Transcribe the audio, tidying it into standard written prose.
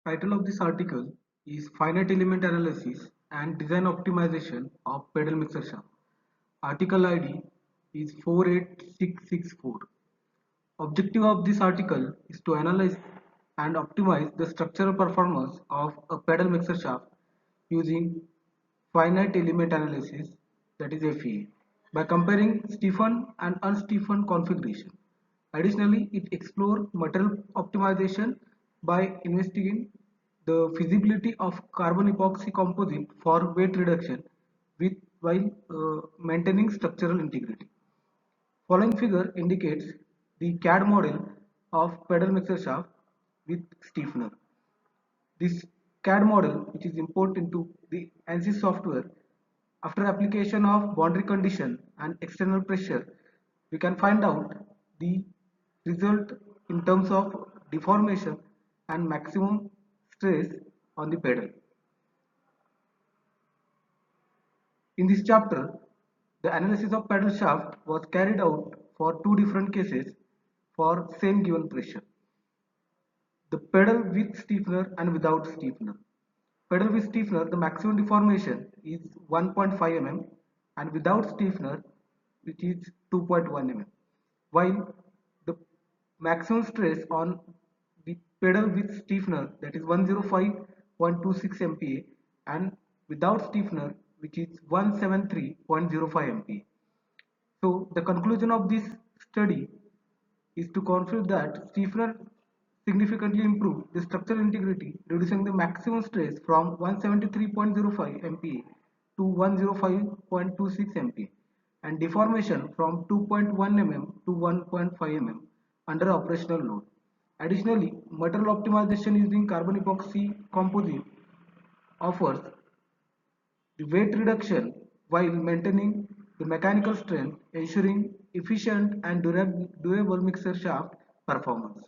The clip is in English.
Title of this article is Finite Element Analysis and Design Optimization of Pedal Mixer Shaft. Article ID is 48664. Objective of this article is to analyze and optimize the structural performance of a pedal mixer shaft using finite element analysis, that is FEA, by comparing stiffened and unstiffened configuration. Additionally, it explores material optimization by investigating the feasibility of carbon epoxy composite for weight reduction with while maintaining structural integrity. Following figure indicates the CAD model of pedal mixer shaft with stiffener. This CAD model, which is imported into the ANSYS software, after application of boundary condition and external pressure, we can find out the result in terms of deformation and maximum stress on the pedal. In this chapter, the analysis of pedal shaft was carried out for two different cases for same given pressure. The pedal with stiffener and without stiffener. Pedal with stiffener, the maximum deformation is 1.5 mm and without stiffener, which is 2.1 mm. While the maximum stress on the pedal with stiffener, that is 105.26 MPa, and without stiffener, which is 173.05 MPa. So the conclusion of this study is to confirm that stiffener significantly improved the structural integrity, reducing the maximum stress from 173.05 MPa to 105.26 MPa, and deformation from 2.1 mm to 1.5 mm under operational load. Additionally, material optimization using carbon epoxy composite offers the weight reduction while maintaining the mechanical strength, ensuring efficient and durable mixer shaft performance.